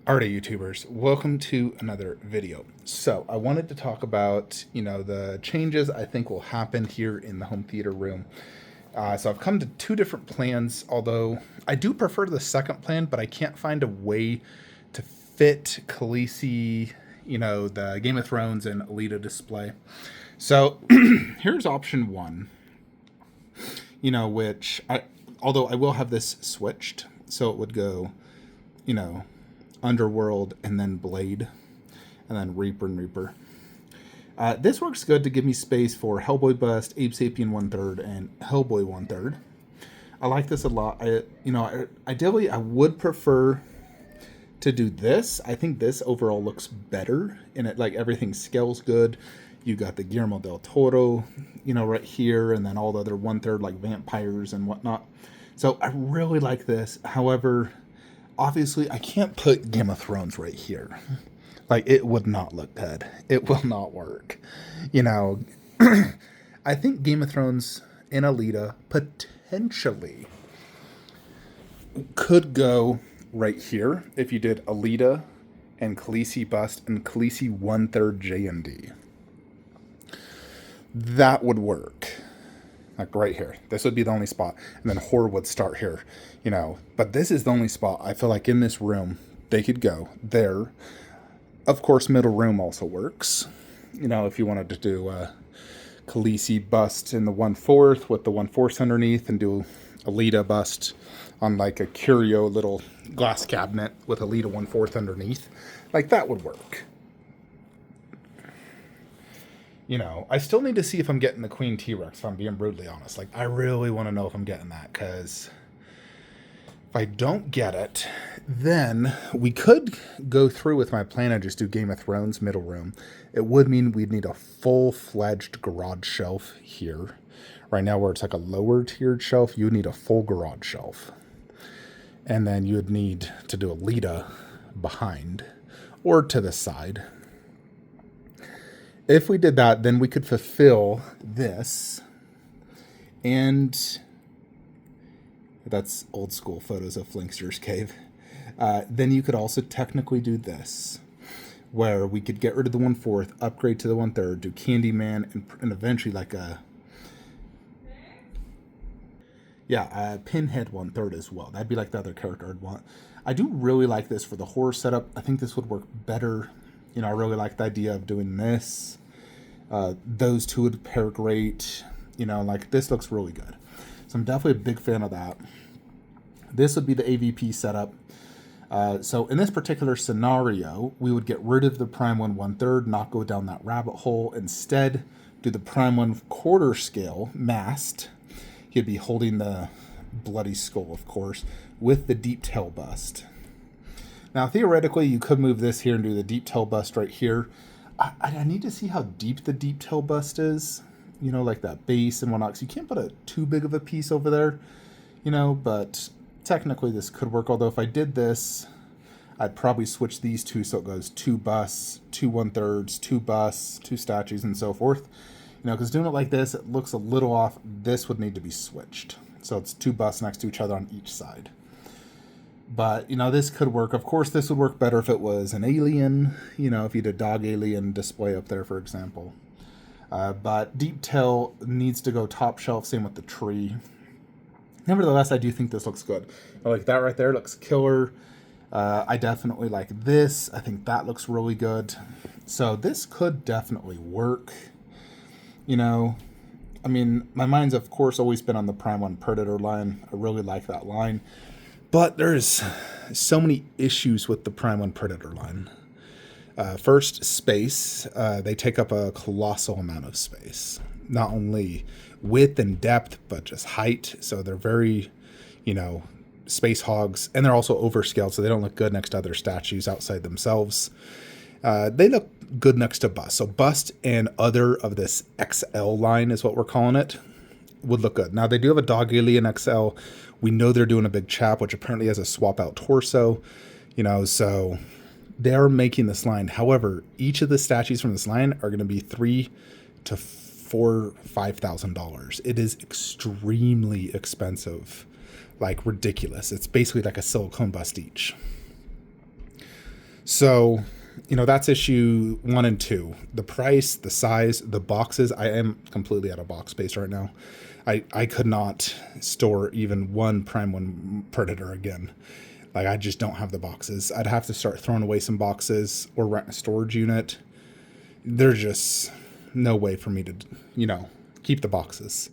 Alrighty, YouTubers, welcome to another video. So I wanted to talk about, the changes I think will happen here in the home theater room. So I've come to two different plans, although I do prefer the second plan, but I can't find a way to fit Khaleesi, the Game of Thrones and Alita display. So here's option one, although I will have this switched, so it would go, Underworld and then Blade and then Reaper and Reaper. This works good to give me space for Hellboy bust, Ape Sapien 1/3, and Hellboy 1/3. I like this a lot. Ideally, I would prefer to do this. I think this overall looks better, and it everything scales good. You got the Guillermo del Toro, right here, and then all the other 1/3 like vampires and whatnot. So I really like this. However, obviously, I can't put Game of Thrones right here. It would not look good. It will not work. I think Game of Thrones and Alita potentially could go right here if you did Alita and Khaleesi bust and Khaleesi 1/3 J&D. That would work. Right here. This would be the only spot. And then horror would start here, But this is the only spot I feel like in this room they could go there. Of course, middle room also works. If you wanted to do a Khaleesi bust in the 1/4 with the 1/4 underneath and do Alita bust on a curio little glass cabinet with Alita 1/4 underneath. That would work. I still need to see if I'm getting the Queen T-Rex, if I'm being brutally honest. I really want to know if I'm getting that, because if I don't get it, then we could go through with my plan and just do Game of Thrones middle room. It would mean we'd need a full-fledged garage shelf here. Right now, where it's a lower-tiered shelf, you would need a full garage shelf. And then you would need to do a Lita behind or to the side. If we did that, then we could fulfill this. And that's old school photos of Flankster's cave. Then you could also technically do this, where we could get rid of the 1/4, upgrade to the 1/3, do Candyman, and eventually a Pinhead 1/3 as well. That'd be the other character I'd want. I do really like this for the horror setup. I think this would work better. I really like the idea of doing this. Those two would pair great. This looks really good. So I'm definitely a big fan of that. This would be the AVP setup. So in this particular scenario, we would get rid of the Prime 1 1/3, not go down that rabbit hole. Instead, do the Prime 1/4 scale, masked. He'd be holding the bloody skull, of course, with the deep tail bust. Now, theoretically, you could move this here and do the deep tail bust right here. I need to see how deep the deep tail bust is, that base and whatnot. So you can't put too big of a piece over there, but technically this could work. Although if I did this, I'd probably switch these two so it goes 2 busts, 2 1/3, 2 busts, 2 statues, and so forth. Because doing it like this, it looks a little off. This would need to be switched. So it's 2 busts next to each other on each side. But, this could work. Of course, this would work better if it was an alien, if you did a dog alien display up there, for example. But deep tail needs to go top shelf, same with the tree. Nevertheless, I do think this looks good. I like that right there. Looks killer. I definitely like this. I think that looks really good. So this could definitely work. My mind's, of course, always been on the Prime 1 Predator line. I really like that line. But there's so many issues with the Prime 1 Predator line. First, space. They take up a colossal amount of space. Not only width and depth, but just height. So they're very, space hogs. And they're also overscaled, so they don't look good next to other statues outside themselves. They look good next to Bust. So Bust and other of this XL line is what we're calling it, would look good. Now, they do have a Dog Alien XL. We know they're doing a big chap, which apparently has a swap-out torso, so they're making this line. However, each of the statues from this line are going to be $3,000 to $5,000. It is extremely expensive, ridiculous. It's basically like a silicone bust each. So, that's issue 1 and 2. The price, the size, the boxes. I am completely out of box space right now. I could not store even one Prime 1 Predator again. Like, I just don't have the boxes. I'd have to start throwing away some boxes or rent a storage unit. There's just no way for me to, keep the boxes.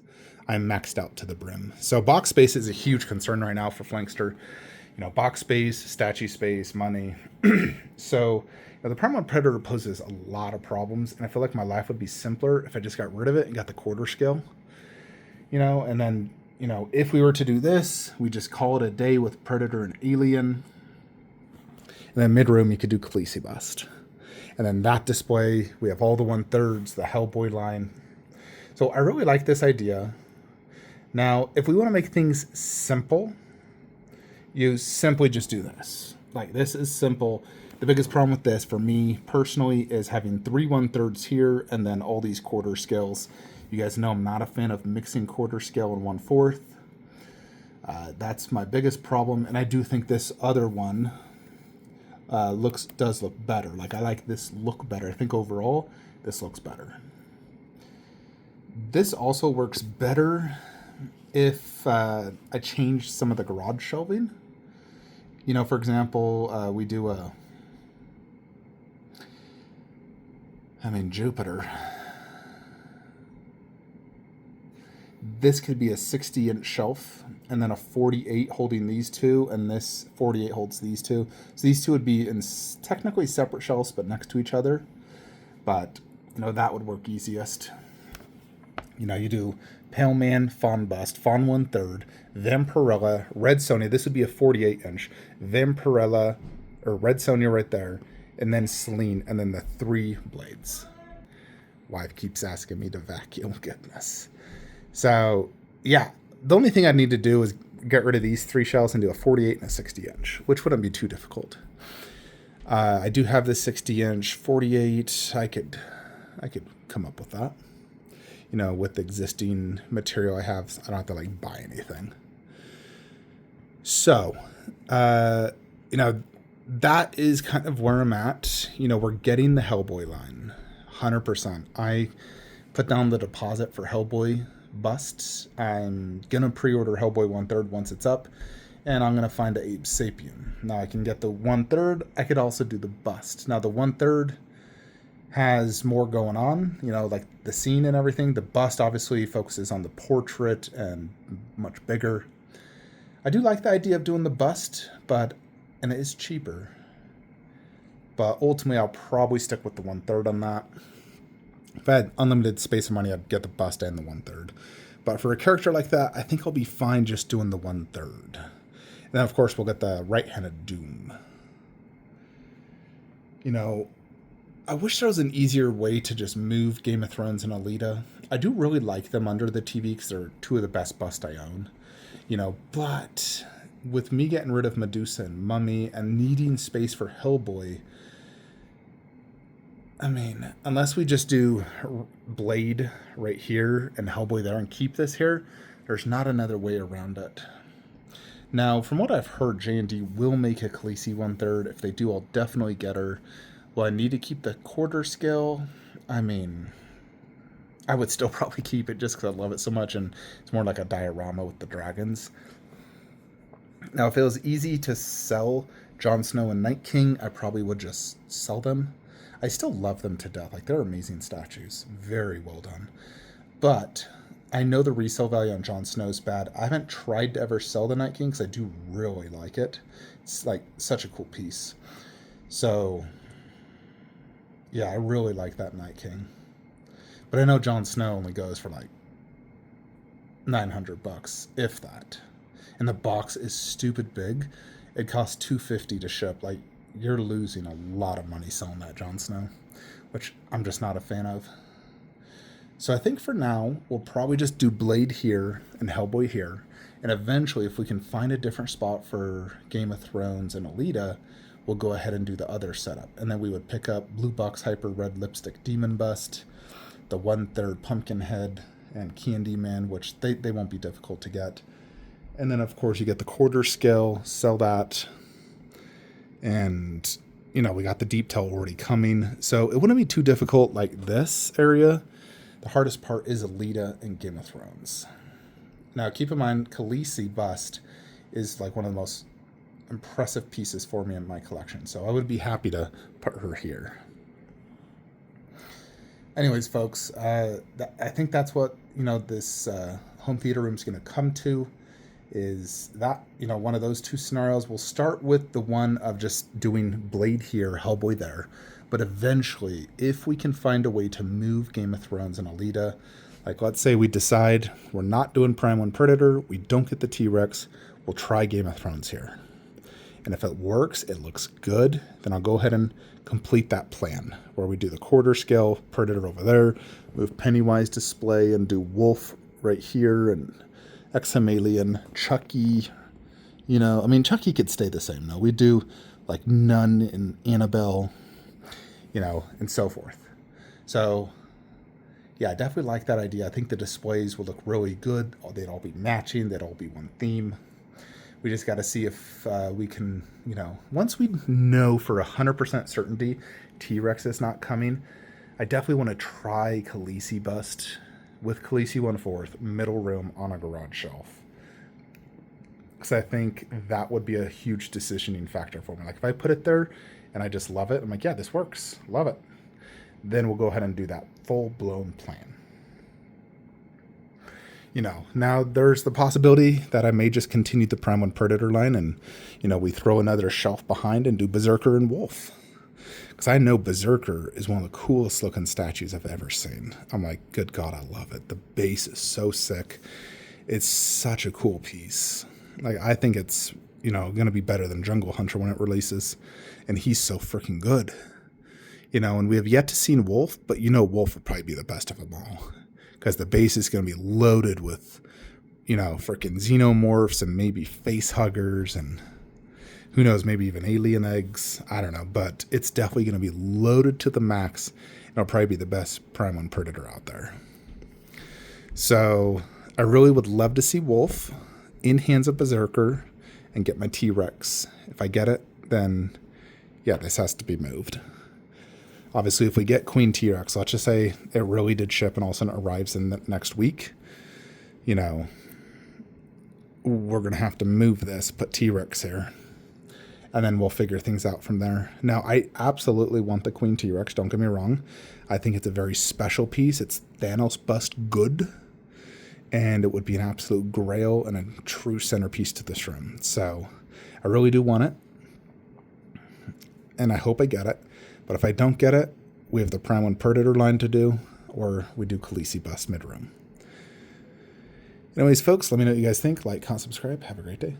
I'm maxed out to the brim. So box space is a huge concern right now for Flankster. Box space, statue space, money. So the Prime 1 Predator poses a lot of problems, and I feel like my life would be simpler if I just got rid of it and got the quarter scale. And then, if we were to do this, we just call it a day with Predator and Alien. And then mid-room, you could do Khaleesi bust. And then that display, we have all the 1/3s, the Hellboy line. So I really like this idea. Now, if we want to make things simple, you simply just do this. Like, this is simple. The biggest problem with this, for me personally, is having 3 1/3s here and then all these quarter scales. You guys know I'm not a fan of mixing quarter scale and 1/4. That's my biggest problem, and I do think this other one does look better. Like, I like this look better. I think overall, this looks better. This also works better if I change some of the garage shelving. For example, we do Jupiter. This could be a 60-inch shelf, and then a 48 holding these two, and this 48 holds these two. So these two would be in technically separate shelves, but next to each other. But, that would work easiest. You do Pale Man, Fawn Bust, Fawn 1/3, Vampirella, Red Sonja. This would be a 48-inch. Vampirella, or Red Sonja right there, and then Selene, and then the 3 blades. Wife keeps asking me to vacuum. Goodness. So, yeah, the only thing I need to do is get rid of these 3 shells and do a 48 and a 60-inch, which wouldn't be too difficult. I do have this 60-inch, 48. I could come up with that. With the existing material I have, I don't have to buy anything. So, that is kind of where I'm at. We're getting the Hellboy line, 100%. I put down the deposit for Hellboy busts. I'm gonna pre-order Hellboy 1/3 once it's up, and I'm gonna find a Abe Sapien. Now I can get the 1/3. I could also do the bust. Now the 1/3 has more going on, like the scene and everything. The bust obviously focuses on the portrait and much bigger. I do like the idea of doing the bust, and it is cheaper. But ultimately, I'll probably stick with the 1/3 on that. If I had unlimited space and money, I'd get the bust and the 1/3. But for a character like that, I think I'll be fine just doing the 1/3. And then, of course, we'll get the right-handed Doom. I wish there was an easier way to just move Game of Thrones and Alita. I do really like them under the TV because they're 2 of the best busts I own. But with me getting rid of Medusa and Mummy and needing space for Hellboy, unless we just do Blade right here and Hellboy there and keep this here, there's not another way around it. Now, from what I've heard, J&D will make a Khaleesi 1/3. If they do, I'll definitely get her. Will I need to keep the quarter scale? I would still probably keep it just because I love it so much, and it's more like a diorama with the dragons. Now, if it was easy to sell Jon Snow and Night King, I probably would just sell them. I still love them to death. They're amazing statues. Very well done. But I know the resale value on Jon Snow's bad. I haven't tried to ever sell the Night King because I do really like it. It's such a cool piece. So, yeah, I really like that Night King. But I know Jon Snow only goes for $900, if that. And the box is stupid big. It costs $250 to ship. You're losing a lot of money selling that Jon Snow, which I'm just not a fan of. So I think for now, we'll probably just do Blade here and Hellboy here. And eventually, if we can find a different spot for Game of Thrones and Alita, we'll go ahead and do the other setup. And then we would pick up Blue Box Hyper Red Lipstick Demon Bust, the 1/3 Pumpkinhead, and Candy Man, which they won't be difficult to get. And then, of course, you get the quarter scale, sell that, and you know, we got the deep tail already coming. So it wouldn't be too difficult like this area. The hardest part is Alita and Game of Thrones. Now, keep in mind, Khaleesi bust is like one of the most impressive pieces for me in my collection. So I would be happy to put her here. Anyways, folks, I think that's what, you know, this home theater room is going to come to. Is that, you know, one of those two scenarios. We'll start with the one of just doing Blade here, Hellboy there. But eventually, if we can find a way to move Game of Thrones and Alita, like let's say we decide we're not doing Prime 1 Predator, we don't get the T-Rex, we'll try Game of Thrones here. And if it works, it looks good, then I'll go ahead and complete that plan where we do the quarter scale Predator over there, move Pennywise display and do Wolf right here, and XM Alien, Chucky, you know, I mean, Chucky could stay the same. No, we do like Nun and Annabelle, you know, and so forth. So, yeah, I definitely like that idea. I think the displays will look really good. They'd all be matching. They'd all be one theme. We just got to see if we can, you know, once we know for 100% certainty T-Rex is not coming, I definitely want to try Khaleesi bust with Khaleesi 1/4 middle room on a garage shelf. Because I think that would be a huge decisioning factor for me. Like if I put it there and I just love it, I'm like, yeah, this works. Love it. Then we'll go ahead and do that full-blown plan. You know, now there's the possibility that I may just continue the Prime 1 Predator line and, you know, we throw another shelf behind and do Berserker and Wolf. Because I know Berserker is one of the coolest looking statues I've ever seen. I'm like, good God, I love it. The base is so sick. It's such a cool piece. Like, I think it's, you know, going to be better than Jungle Hunter when it releases. And he's so freaking good. You know, and we have yet to see Wolf, but you know Wolf would probably be the best of them all. Because the base is going to be loaded with, you know, freaking xenomorphs and maybe face huggers and who knows, maybe even alien eggs. I don't know, but it's definitely going to be loaded to the max. And it'll probably be the best Prime 1 Predator out there. So I really would love to see Wolf in hands of Berserker and get my T-Rex. If I get it, then yeah, this has to be moved. Obviously, if we get Queen T-Rex, let's just say it really did ship and all of a sudden arrives in the next week, you know, we're going to have to move this, put T-Rex here, and then we'll figure things out from there. Now, I absolutely want the Queen T-Rex, don't get me wrong. I think it's a very special piece. It's Thanos bust good, and it would be an absolute grail and a true centerpiece to this room. So I really do want it, and I hope I get it. But if I don't get it, we have the Prime 1 Predator line to do, or we do Khaleesi bust mid-room. Anyways, folks, let me know what you guys think. Like, comment, subscribe. Have a great day.